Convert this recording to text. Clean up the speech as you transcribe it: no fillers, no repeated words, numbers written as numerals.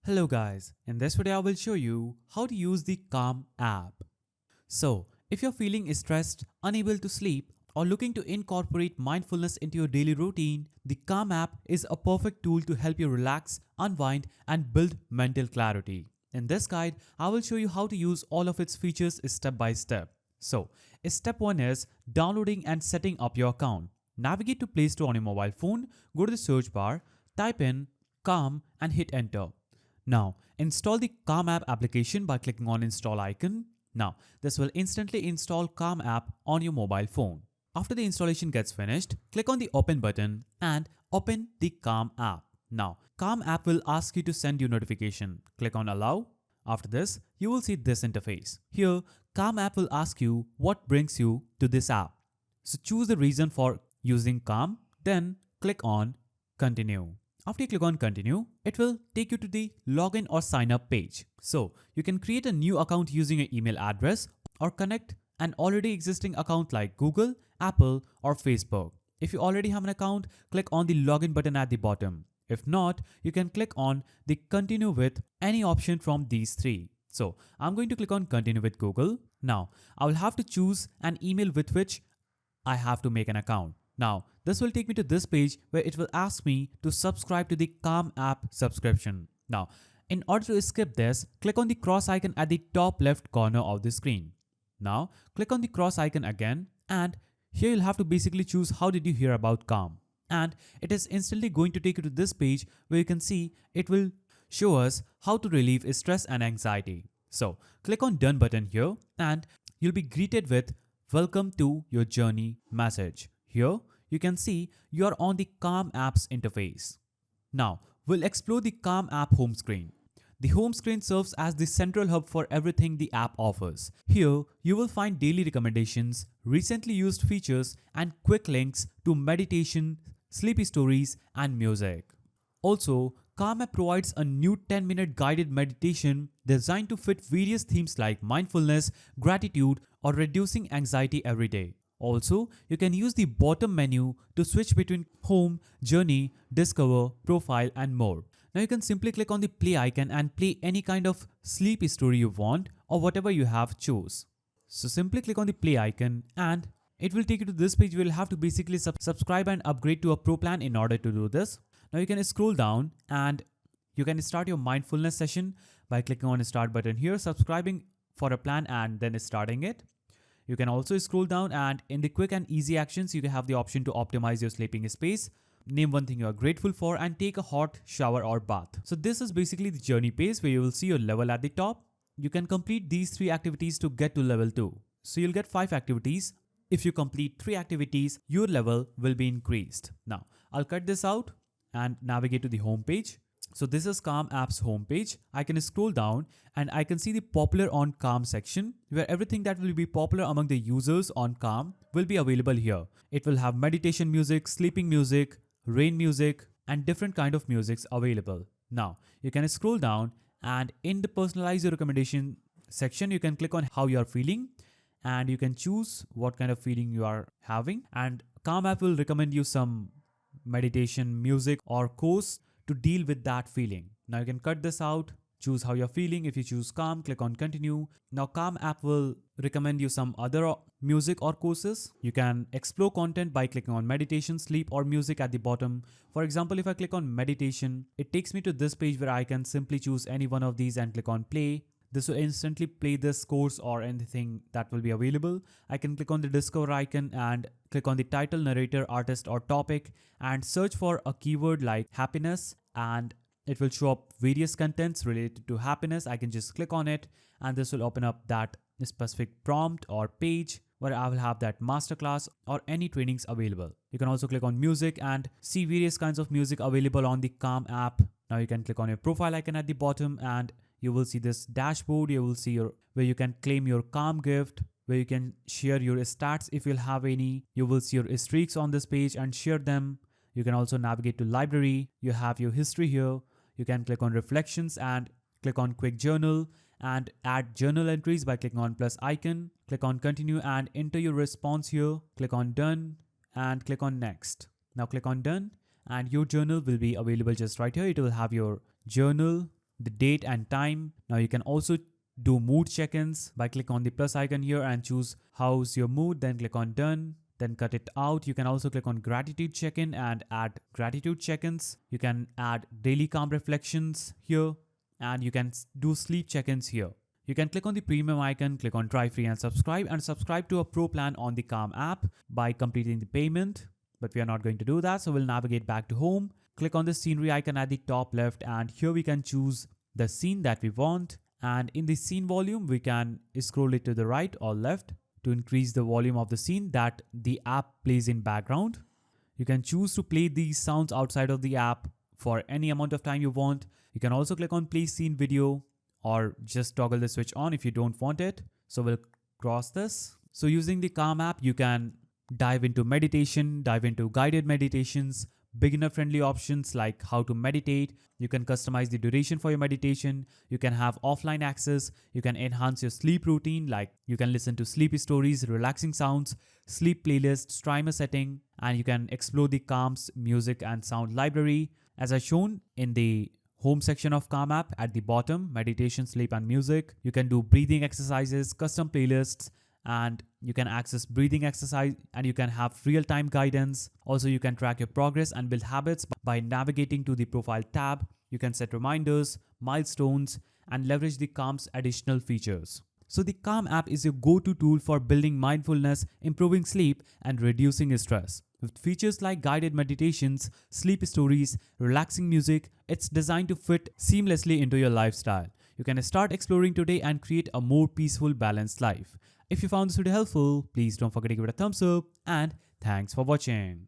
Hello guys, in this video I will show you how to use the Calm app. So, if you're feeling stressed, unable to sleep, or looking to incorporate mindfulness into your daily routine, the Calm app is a perfect tool to help you relax, unwind, and build mental clarity. In this guide, I will show you how to use all of its features step by step. So, step 1 is downloading and setting up your account. Navigate to Play Store on your mobile phone, go to the search bar, type in Calm and hit enter. Now, install the Calm app application by clicking on install icon. Now, this will instantly install Calm app on your mobile phone. After the installation gets finished, click on the open button and open the Calm app. Now, Calm app will ask you to send you notification. Click on allow. After this, you will see this interface. Here, Calm app will ask you what brings you to this app. So choose the reason for using Calm, then click on continue. After you click on continue, it will take you to the login or sign up page. So you can create a new account using your email address or connect an already existing account like Google, Apple, or Facebook. If you already have an account, click on the login button at the bottom. If not, you can click on the continue with any option from these three. So I'm going to click on continue with Google. Now I will have to choose an email with which I have to make an account. Now, this will take me to this page where it will ask me to subscribe to the Calm app subscription. Now, in order to skip this, click on the cross icon at the top left corner of the screen. Now, click on the cross icon again and here you'll have to basically choose how did you hear about Calm. And it is instantly going to take you to this page where you can see it will show us how to relieve stress and anxiety. So, click on done button here and you'll be greeted with welcome to your journey message. Here, you can see you're on the Calm app's interface. Now, we'll explore the Calm app home screen. The home screen serves as the central hub for everything the app offers. Here, you will find daily recommendations, recently used features, and quick links to meditation, sleepy stories, and music. Also, Calm app provides a new 10-minute guided meditation designed to fit various themes like mindfulness, gratitude, or reducing anxiety every day. Also, you can use the bottom menu to switch between home, journey, discover, profile, and more. Now you can simply click on the play icon and play any kind of sleep story you want or whatever you have choose. So simply click on the play icon and it will take you to this page where you'll have to basically subscribe and upgrade to a pro plan in order to do this. Now you can scroll down and you can start your mindfulness session by clicking on the start button here, subscribing for a plan and then starting it. You can also scroll down and in the quick and easy actions, you can have the option to optimize your sleeping space, name one thing you are grateful for and take a hot shower or bath. So this is basically the journey page where you will see your level at the top. You can complete these 3 activities to get to level 2. So you'll get 5 activities. If you complete 3 activities, your level will be increased. Now, I'll cut this out and navigate to the home page. So this is Calm app's homepage. I can scroll down and I can see the popular on Calm section where everything that will be popular among the users on Calm will be available here. It will have meditation music, sleeping music, rain music and different kind of musics available. Now you can scroll down and in the personalize your recommendation section, you can click on how you are feeling and you can choose what kind of feeling you are having and Calm app will recommend you some meditation music or course to deal with that feeling. Now you can cut this out, choose how you're feeling. If you choose Calm, click on continue. Now Calm app will recommend you some other music or courses. You can explore content by clicking on meditation, sleep or music at the bottom. For example, if I click on meditation, it takes me to this page where I can simply choose any one of these and click on play. This will instantly play this course or anything that will be available. I can click on the discover icon and click on the title, narrator, artist or topic and search for a keyword like happiness and it will show up various contents related to happiness. I can just click on it and this will open up that specific prompt or page where I will have that masterclass or any trainings available. You can also click on music and see various kinds of music available on the Calm app. Now you can click on your profile icon at the bottom and you will see this dashboard. You will see where you can claim your Calm gift, where you can share your stats if you'll have any. You will see your streaks on this page and share them. You can also navigate to library. You have your history here. You can click on reflections and click on quick journal and add journal entries by clicking on plus icon. Click on continue and enter your response here. Click on done and click on next. Now click on done and your journal will be available just right here. It will have your journal the date and time. Now you can also do mood check-ins by click on the plus icon here and choose how's your mood, then click on done, then cut it out. You can also click on gratitude check-in and add gratitude check-ins. You can add daily calm reflections here, and you can do sleep check-ins here. You can click on the premium icon, click on try free and subscribe to a pro plan on the Calm app by completing the payment. But we are not going to do that, so we'll navigate back to home. Click on the scenery icon at the top left, and here we can choose the scene that we want. And in the scene volume, we can scroll it to the right or left to increase the volume of the scene that the app plays in background. You can choose to play these sounds outside of the app for any amount of time you want. You can also click on play scene video or just toggle the switch on if you don't want it. So we'll cross this. So using the Calm app, you can dive into meditation, dive into guided meditations, beginner friendly options like how to meditate. You can customize the duration for your meditation. You can have offline access. You can enhance your sleep routine, like you can listen to sleepy stories, relaxing sounds, sleep playlists, timer setting, and you can explore the Calm's music and sound library. As I shown in the home section of Calm app at the bottom, meditation, sleep and music. You can do breathing exercises, custom playlists, and you can access breathing exercise, and you can have real-time guidance. Also, you can track your progress and build habits by navigating to the profile tab. You can set reminders, milestones, and leverage the Calm's additional features. So the Calm app is your go-to tool for building mindfulness, improving sleep, and reducing stress. With features like guided meditations, sleep stories, relaxing music, it's designed to fit seamlessly into your lifestyle. You can start exploring today and create a more peaceful, balanced life. If you found this video helpful, please don't forget to give it a thumbs up, and thanks for watching.